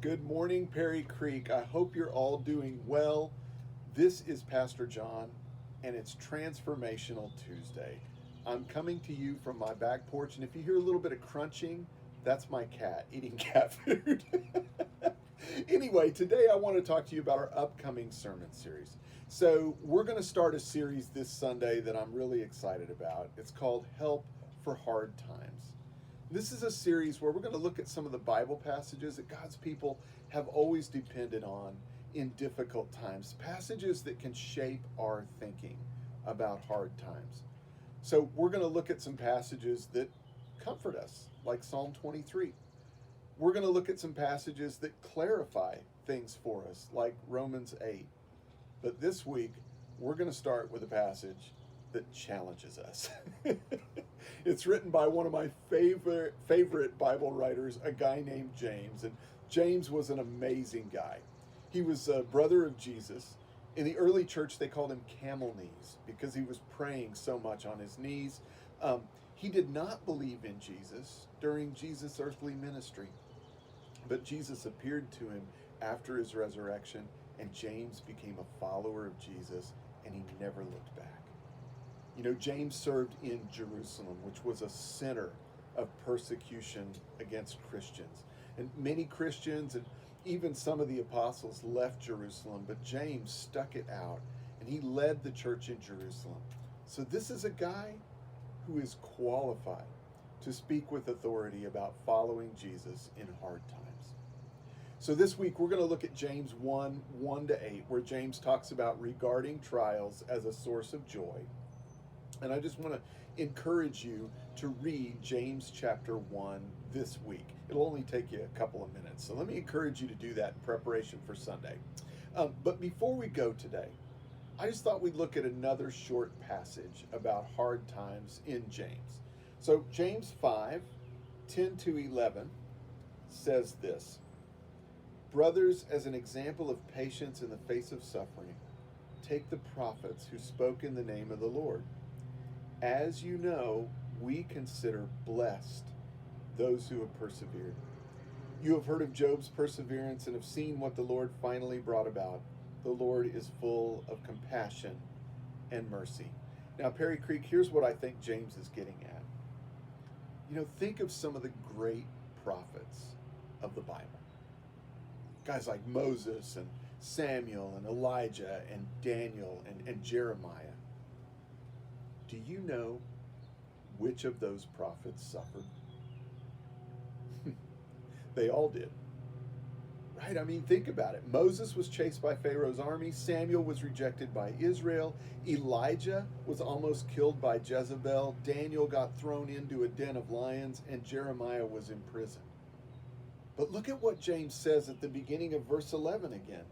Good morning, Perry Creek. I hope you're all doing well. This is Pastor John, and it's Transformational Tuesday. I'm coming to you from my back porch, and if you hear a little bit of crunching, that's my cat eating cat food. Anyway, today I want to talk to you about our upcoming sermon series. So, we're going to start a series this Sunday that I'm really excited about. It's called Help for Hard Times. This is a series where we're going to look at some of the Bible passages that God's people have always depended on in difficult times, passages that can shape our thinking about hard times. So we're going to look at some passages that comfort us, like Psalm 23. We're going to look at some passages that clarify things for us, like Romans 8. But this week, we're going to start with a passage that challenges us. It's written by one of my favorite Bible writers, a guy named James. And James was an amazing guy. He was a brother of Jesus. In the early church, they called him camel knees because he was praying so much on his knees. He did not believe in Jesus during Jesus' earthly ministry. But Jesus appeared to him after his resurrection, and James became a follower of Jesus, and he never looked back. You know, James served in Jerusalem, which was a center of persecution against Christians. And many Christians and even some of the apostles left Jerusalem, but James stuck it out, and he led the church in Jerusalem. So this is a guy who is qualified to speak with authority about following Jesus in hard times. So this week we're going to look at James 1:1-8, where James talks about regarding trials as a source of joy. And I just want to encourage you to read James chapter 1 this week. It'll only take you a couple of minutes. So let me encourage you to do that in preparation for Sunday. But before we go today, I just thought we'd look at another short passage about hard times in James. So James 5:10-11 says this: Brothers, as an example of patience in the face of suffering, take the prophets who spoke in the name of the Lord. As you know, we consider blessed those who have persevered. You have heard of Job's perseverance and have seen what the Lord finally brought about. The Lord is full of compassion and mercy. Now, Perry Creek, here's what I think James is getting at. You know, think of some of the great prophets of the Bible. Guys like Moses and Samuel and Elijah and Daniel and Jeremiah. Do you know which of those prophets suffered? They all did. Right? I mean, think about it. Moses was chased by Pharaoh's army. Samuel was rejected by Israel. Elijah was almost killed by Jezebel. Daniel got thrown into a den of lions, and Jeremiah was in prison. But look at what James says at the beginning of verse 11 again.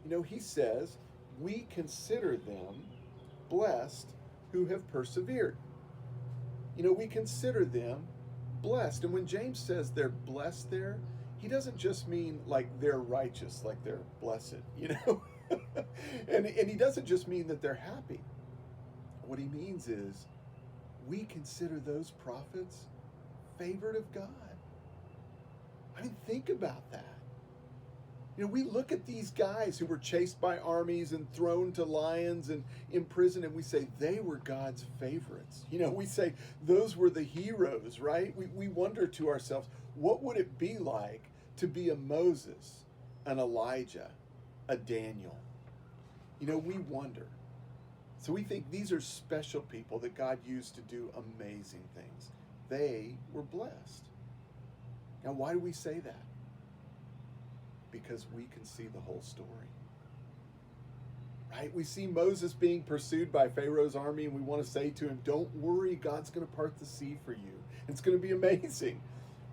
You know, he says, we consider them blessed who have persevered. You know, we consider them blessed. And when James says they're blessed there, he doesn't just mean like they're righteous, like they're blessed, you know. and he doesn't just mean that they're happy. What he means is we consider those prophets favored of God. I mean, think about that. You know, we look at these guys who were chased by armies and thrown to lions and imprisoned, and we say they were God's favorites. You know, we say those were the heroes, right? We wonder to ourselves, what would it be like to be a Moses, an Elijah, a Daniel? You know, we wonder. So we think these are special people that God used to do amazing things. They were blessed. Now, why do we say that? Because we can see the whole story. Right? We see Moses being pursued by Pharaoh's army, and we want to say to him, don't worry, God's going to part the sea for you. It's going to be amazing.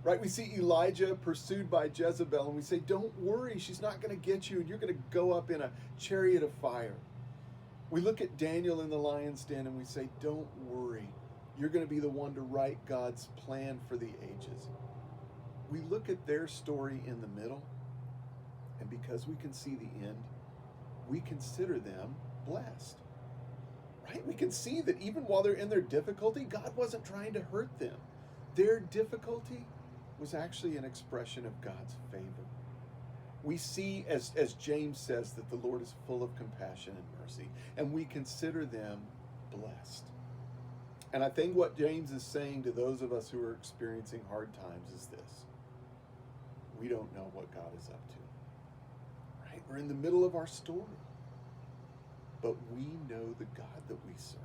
Right? We see Elijah pursued by Jezebel, and we say, don't worry, she's not going to get you, and you're going to go up in a chariot of fire. We look at Daniel in the lion's den, and we say, don't worry, you're going to be the one to write God's plan for the ages. We look at their story in the middle, and because we can see the end, we consider them blessed. Right? We can see that even while they're in their difficulty, God wasn't trying to hurt them. Their difficulty was actually an expression of God's favor. We see, as James says, that the Lord is full of compassion and mercy, and we consider them blessed. And I think what James is saying to those of us who are experiencing hard times is this: we don't know what God is up to. Right? We're in the middle of our story, but we know the God that we serve.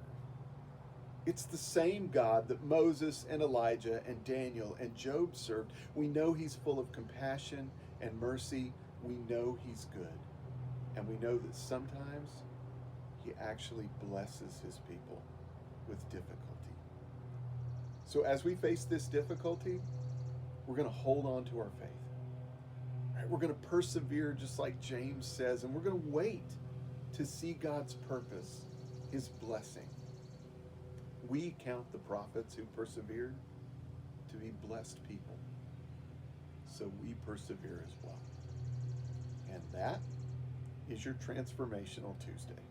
It's the same God that Moses and Elijah and Daniel and Job served. We know he's full of compassion and mercy. We know he's good. And we know that sometimes he actually blesses his people with difficulty. So as we face this difficulty, we're going to hold on to our faith. Right? We're going to persevere just like James says, and we're going to wait to see God's purpose, his blessing. We count the prophets who persevered to be blessed people. So we persevere as well. And that is your Transformational Tuesday.